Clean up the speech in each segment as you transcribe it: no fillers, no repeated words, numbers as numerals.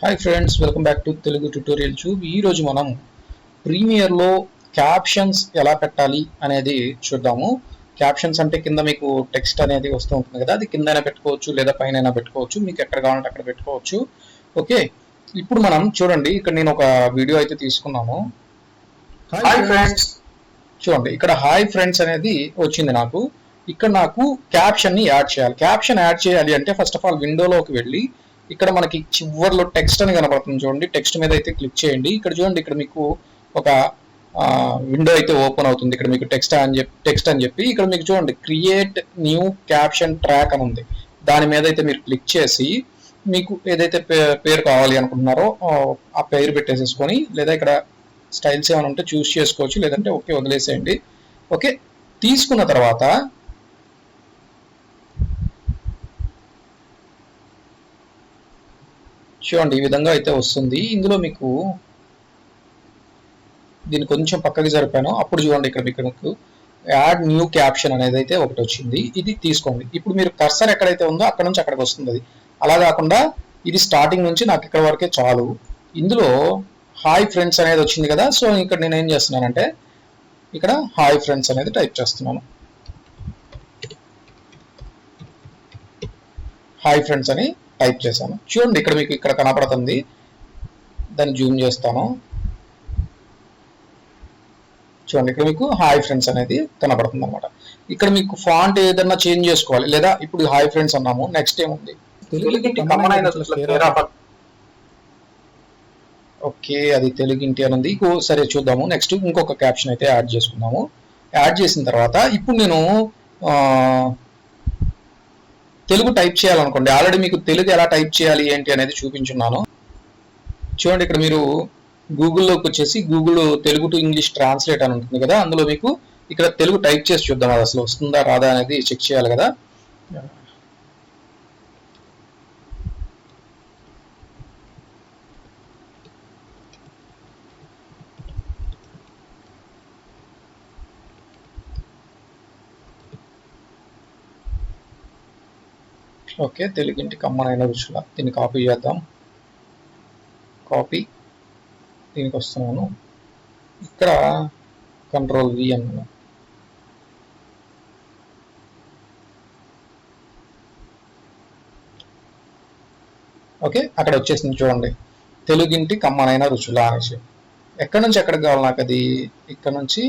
Hi friends, welcome back to Telugu tutorial tube. ఈరోజు మనం ప్రీమియర్లో captions ఎలా పెట్టాలి అనేది చూద్దాము. క్యాప్షన్స్ అంటే కింద మీకు టెక్స్ట్ అనేది వస్తూ ఉంటుంది కదా, అది కిందైనా పెట్టుకోవచ్చు లేదా పైన పెట్టుకోవచ్చు, మీకు ఎక్కడ కావాలంటే అక్కడ పెట్టుకోవచ్చు. ఓకే, ఇప్పుడు మనం చూడండి, ఇక్కడ నేను ఒక వీడియో అయితే తీసుకున్నాను. హాయ్ ఫ్రెండ్స్, చూడండి ఇక్కడ హాయ్ ఫ్రెండ్స్ అనేది వచ్చింది నాకు. ఇక్కడ నాకు క్యాప్షన్ని యాడ్ చేయాలి. క్యాప్షన్ యాడ్ చేయాలి అంటే ఫస్ట్ ఆఫ్ ఆల్ విండోలోకి వెళ్ళి ఇక్కడ మనకి చివర్లో టెక్స్ట్ అని కనబడుతుంది చూడండి. టెక్స్ట్ మీద అయితే క్లిక్ చేయండి. ఇక్కడ చూడండి, ఇక్కడ మీకు ఒక విండో అయితే ఓపెన్ అవుతుంది. ఇక్కడ మీకు టెక్స్ట్ అని చెప్పి ఇక్కడ మీకు చూడండి క్రియేట్ న్యూ క్యాప్షన్ ట్రాక్ అని ఉంది. దాని మీద అయితే మీరు క్లిక్ చేసి మీకు ఏదైతే పేరు కావాలి అనుకుంటున్నారో ఆ పేరు పెట్టేసేసుకొని, లేదా ఇక్కడ స్టైల్స్ ఏమైనా ఉంటే చూస్ చేసుకోవచ్చు, లేదంటే ఓకే వదిలేసేయండి. ఓకే, తీసుకున్న తర్వాత చూడండి ఈ విధంగా అయితే వస్తుంది. ఇందులో మీకు దీన్ని కొంచెం పక్కకి జరిపాను. అప్పుడు చూడండి ఇక్కడ మీకు యాడ్ న్యూ క్యాప్షన్ అనేది అయితే ఒకటి వచ్చింది. ఇది తీసుకోండి. ఇప్పుడు మీరు కర్సర్ ఎక్కడైతే ఉందో అక్కడ నుంచి అక్కడికి వస్తుంది అది. అలా కాకుండా ఇది స్టార్టింగ్ నుంచి నాకు ఇక్కడ వరకే చాలు. ఇందులో హాయ్ ఫ్రెండ్స్ అనేది వచ్చింది కదా, సో ఇక్కడ నేను ఏం చేస్తున్నానంటే ఇక్కడ హాయ్ ఫ్రెండ్స్ అనేది టైప్ చేస్తున్నాను. హాయ్ ఫ్రెండ్స్ అని టైప్ చేశాను. చూడండి ఇక్కడ మీకు ఇక్కడ కనపడుతుంది. దాన్ని జూమ్ చేస్తాను. చూడండి ఇక్కడ మీకు హాయ్ ఫ్రెండ్స్ అనేది కనపడుతుంది అనమాట. ఇక్కడ మీకు ఫాంట్ ఏదన్నా చేంజ్ చేసుకోవాలి, లేదా ఇప్పుడు హాయ్ ఫ్రెండ్స్ అన్నాము, నెక్స్ట్ ఏముంది ఓకే, అది తెలుగింటి అని ఉంది. సరే చూద్దాము. నెక్స్ట్ ఇంకొక క్యాప్షన్ అయితే యాడ్ చేసుకుందాము. యాడ్ చేసిన తర్వాత ఇప్పుడు నేను తెలుగు టైప్ చేయాలనుకోండి. ఆల్రెడీ మీకు తెలుగు ఎలా టైప్ చేయాలి ఏంటి అనేది చూపించున్నాను. చూడండి ఇక్కడ మీరు గూగుల్లోకి వచ్చేసి Google Telugu to English translate అని ఉంటుంది కదా, అందులో మీకు ఇక్కడ తెలుగు టైప్ చేసి చూద్దాం, అది అసలు వస్తుందా రాదా అనేది చెక్ చేయాలి కదా. ఓకే, తెలుగింటి కమ్మనైన రుచుల, దీన్ని కాపీ చేద్దాం. కాపీ, దీనికి వస్తున్నాను. ఇక్కడ కంట్రోల్ వి అన్నాను. ఓకే, అక్కడ వచ్చేసింది చూడండి, తెలుగింటి కమ్మనైన రుచుల అనేసి. ఎక్కడి నుంచి ఎక్కడికి కావాలి నాకు అది? ఇక్కడ నుంచి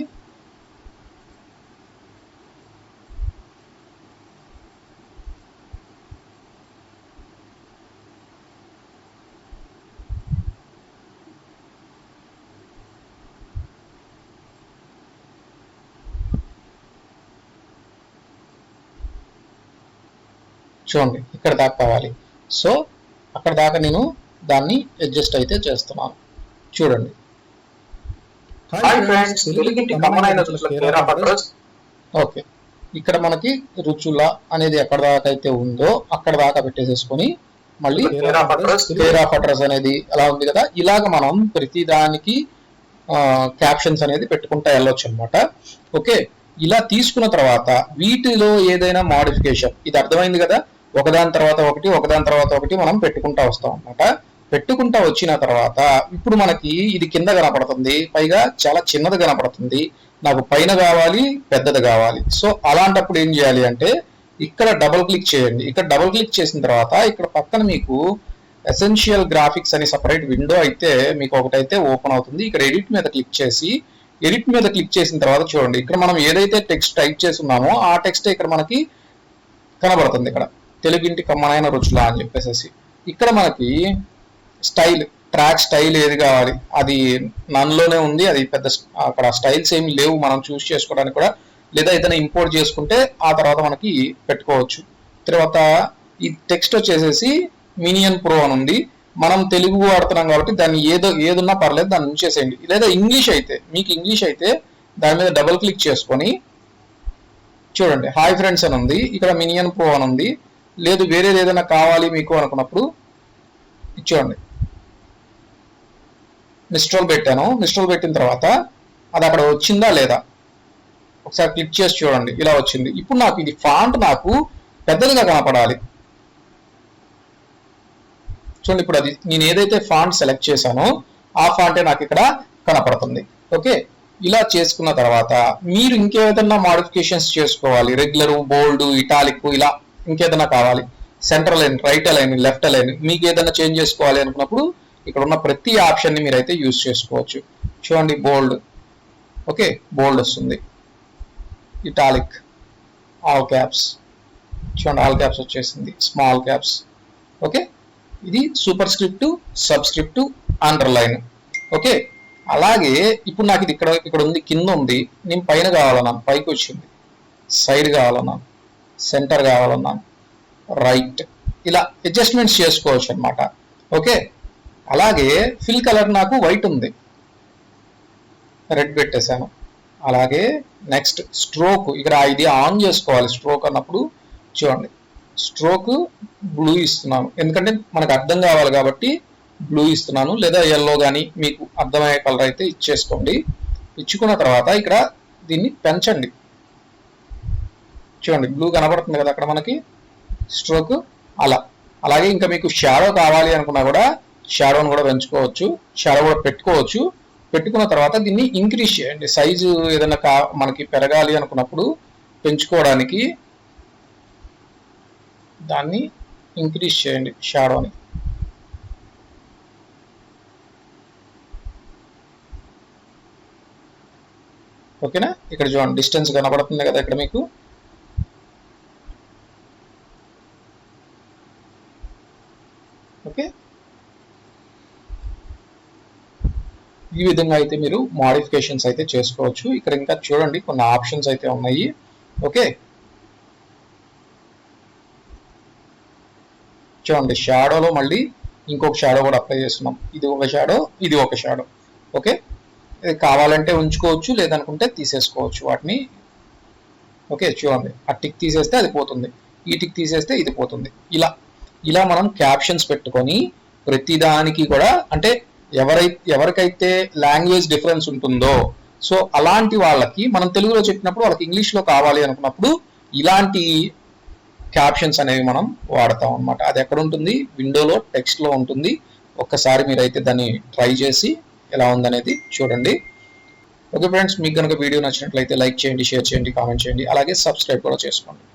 చూడండి ఇక్కడ దాకా కావాలి. సో అక్కడ దాకా నేను దాన్ని అడ్జస్ట్ అయితే చేస్తున్నాను. చూడండి ఓకే, ఇక్కడ మనకి రుచుల అనేది ఎక్కడ దాకా అయితే ఉందో అక్కడ దాకా పెట్టేసేసుకొని మళ్ళీ పేర్ ఆఫ్ అడ్రస్ అనేది అలా ఉంది కదా. ఇలాగ మనం ప్రతి దానికి క్యాప్షన్స్ అనేది పెట్టుకుంటా వెళ్ళొచ్చు అనమాట. ఓకే, ఇలా తీసుకున్న తర్వాత వీటిలో ఏదైనా మోడిఫికేషన్, ఇది అర్థమైంది కదా, ఒకదాని తర్వాత ఒకటి ఒకదాని తర్వాత ఒకటి మనం పెట్టుకుంటా వస్తాం అనమాట. పెట్టుకుంటా వచ్చిన తర్వాత ఇప్పుడు మనకి ఇది కింద కనపడుతుంది, పైగా చాలా చిన్నది కనపడుతుంది. నాకు పైన కావాలి, పెద్దది కావాలి. సో అలాంటప్పుడు ఏం చేయాలి అంటే ఇక్కడ డబుల్ క్లిక్ చేయండి. ఇక్కడ డబుల్ క్లిక్ చేసిన తర్వాత ఇక్కడ పక్కన మీకు ఎసెన్షియల్ గ్రాఫిక్స్ అని సపరేట్ విండో అయితే మీకు ఒకటైతే ఓపెన్ అవుతుంది. ఇక్కడ ఎడిట్ మీద క్లిక్ చేసి, ఎడిట్ మీద క్లిక్ చేసిన తర్వాత చూడండి ఇక్కడ మనం ఏదైతే టెక్స్ట్ టైప్ చేసి ఉన్నామో ఆ టెక్స్ట్ ఇక్కడ మనకి కనబడుతుంది. ఇక్కడ తెలుగింటి కమ్మనైన రుచుల అని చెప్పేసి ఇక్కడ మనకి స్టైల్, ట్రాక్ స్టైల్ ఏది కావాలి అది నన్లోనే ఉంది. అది పెద్ద అక్కడ స్టైల్స్ ఏమి లేవు మనం చూస్ చేసుకోవడానికి కూడా, లేదా ఏదైనా ఇంపోర్ట్ చేసుకుంటే ఆ తర్వాత మనకి పెట్టుకోవచ్చు. తర్వాత ఈ టెక్స్ట్ వచ్చేసేసి మినియన్ ప్రో అని ఉంది. మనం తెలుగు వాడుతున్నాం కాబట్టి దాన్ని ఏదున్నా పర్లేదు, దాన్ని ఉంచేసేయండి. లేదా ఇంగ్లీష్ అయితే, మీకు ఇంగ్లీష్ అయితే దాని మీద డబుల్ క్లిక్ చేసుకొని చూడండి హాయ్ ఫ్రెండ్స్ అని ఉంది, ఇక్కడ మినియన్ ప్రో అని ఉంది. లేదు వేరేది ఏదైనా కావాలి మీకు అనుకున్నప్పుడు చూడండి మిస్ట్రోల్ పెట్టాను. మిస్ట్రోల్ పెట్టిన తర్వాత అది అక్కడ వచ్చిందా లేదా ఒకసారి క్లిక్ చేసి చూడండి, ఇలా వచ్చింది. ఇప్పుడు నాకు ఇది ఫాంట్ నాకు పెద్దదిగా కనపడాలి. చూడండి ఇప్పుడు అది నేను ఏదైతే ఫాంట్ సెలెక్ట్ చేశానో ఆ ఫాంటే నాకు ఇక్కడ కనపడుతుంది. ఓకే, ఇలా చేసుకున్న తర్వాత మీరు ఇంకేదైనా మాడిఫికేషన్స్ చేసుకోవాలి, రెగ్యులర్, బోల్డ్, ఇటాలిక్, ఇలా ఇంకేదైనా కావాలి, centre line, right line, left line, మీకు ఏదైనా చేంజ్ చేసుకోవాలి అనుకున్నప్పుడు ఇక్కడ ఉన్న ప్రతి ఆప్షన్ని మీరైతే యూజ్ చేసుకోవచ్చు. చూడండి బోల్డ్, ఓకే బోల్డ్ వస్తుంది, ఇటాలిక్, ఆల్ క్యాప్స్, చూడండి ఆల్ క్యాప్స్ వచ్చేసింది, స్మాల్ క్యాప్స్. ఓకే, ఇది super script, sub script, underline. Okay, అలాగే ఇప్పుడు నాకు ఇది ఇక్కడ ఉంది, కింద ఉంది, నేను పైన కావాలన్నాను, పైకి వచ్చింది, సైడ్ కావాలన్నాను, సెంటర్ కావాలన్నాను, రైట్, ఇలా అడ్జస్ట్మెంట్స్ చేసుకోవచ్చు అనమాట. ఓకే, అలాగే ఫిల్ కలర్ నాకు వైట్ ఉంది, రెడ్ పెట్టేశాను. అలాగే నెక్స్ట్ స్ట్రోక్, ఇక్కడ ఇది ఆన్ చేసుకోవాలి. స్ట్రోక్ అన్నప్పుడు చూడండి స్ట్రోక్ బ్లూ ఇస్తున్నాను, ఎందుకంటే మనకు అర్థం కావాలి కాబట్టి బ్లూ ఇస్తున్నాను, లేదా ఎల్లో కానీ మీకు అర్థమయ్యే కలర్ అయితే ఇచ్చేసుకోండి. ఇచ్చుకున్న తర్వాత ఇక్కడ దీన్ని పెంచండి. చూడండి బ్లూ కనబడుతుంది కదా అక్కడ మనకి స్ట్రోక్. అలాగే ఇంకా మీకు షాడో కావాలి అనుకున్నా కూడా షాడోని కూడా పెంచుకోవచ్చు, షాడో కూడా పెట్టుకోవచ్చు. పెట్టుకున్న తర్వాత దీన్ని ఇంక్రీజ్ చేయండి. సైజు ఏదైనా మనకి పెరగాలి అనుకున్నప్పుడు పెంచుకోవడానికి దాన్ని ఇంక్రీజ్ చేయండి, షాడోని. ఓకేనా, ఇక్కడ చూడండి డిస్టెన్స్ కనబడుతుంది కదా ఇక్కడ మీకు. ఓకే, ఈ విధంగా అయితే మీరు మోడిఫికేషన్స్ అయితే చేసుకోవచ్చు. ఇక్కడ ఇంకా చూడండి కొన్ని ఆప్షన్స్ అయితే ఉన్నాయి. ఓకే, చూడండి షాడోలో మళ్ళీ ఇంకొక షాడో కూడా అప్లై చేస్తున్నాం. ఇది ఒక షాడో, ఇది ఒక షాడో. ఓకే, ఇది కావాలంటే ఉంచుకోవచ్చు, లేదనుకుంటే తీసేసుకోవచ్చు వాటిని. ఓకే, చూడండి ఆ టిక్ తీసేస్తే అది పోతుంది, ఈ టిక్ తీసేస్తే ఇది పోతుంది. ఇలా మనం క్యాప్షన్స్ పెట్టుకొని ప్రతిదానికి కూడా, అంటే ఎవరికైతే లాంగ్వేజ్ డిఫరెన్స్ ఉంటుందో సో అలాంటి వాళ్ళకి మనం తెలుగులో చెప్పినప్పుడు వాళ్ళకి ఇంగ్లీష్లో కావాలి అనుకున్నప్పుడు ఇలాంటి క్యాప్షన్స్ అనేవి మనం వాడతాం అనమాట. అది ఎక్కడ ఉంటుంది, విండోలో టెక్స్ట్లో ఉంటుంది. ఒక్కసారి మీరైతే దాన్ని ట్రై చేసి ఎలా ఉందనేది చూడండి. ఓకే ఫ్రెండ్స్, మీకు కనుక వీడియో నచ్చినట్లయితే లైక్ చేయండి, షేర్ చేయండి, కామెంట్ చేయండి, అలాగే సబ్స్క్రైబ్ కూడా చేసుకోండి.